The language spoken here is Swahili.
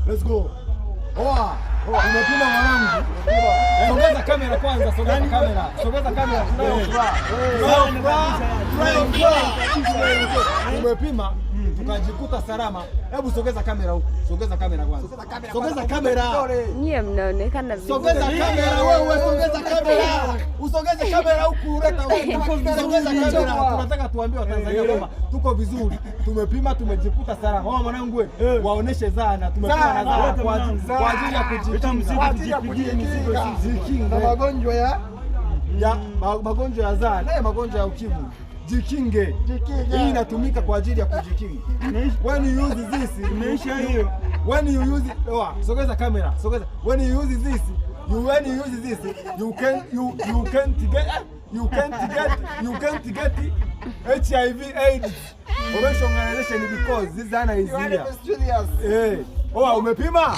Let's go. Oa. Unapima mwanangu. Sogeza kamera kwanza, sogeza kamera. Sogeza kamera. Umepima tukajikuta salama. Hebu sogeza kamera huko. Sogeza kamera kwanza. Sogeza kamera. Nyie mnaonekana vizuri. Sogeza kamera wewe, sogeza kamera. Usogeze kamera huku, leta huko. Sogeza kamera. Tunataka tuambie Watanzania kwamba tuko vizuri. Tumepima tumejikuta salama. Wao mwanangu wewe, waoneshe zana. Tumepima na zana kwa ajili ya kujikinga na magonjwa ya zana, na magonjwa ya ukimwi. Jikinge. Hii inatumika kwa ajili ya kujikinga. When you use this, imeisha hiyo. When you use it, sogeza kamera, sogeza. When you use this, you can't get HIV/AIDS organization because this zana is serious. Umepima?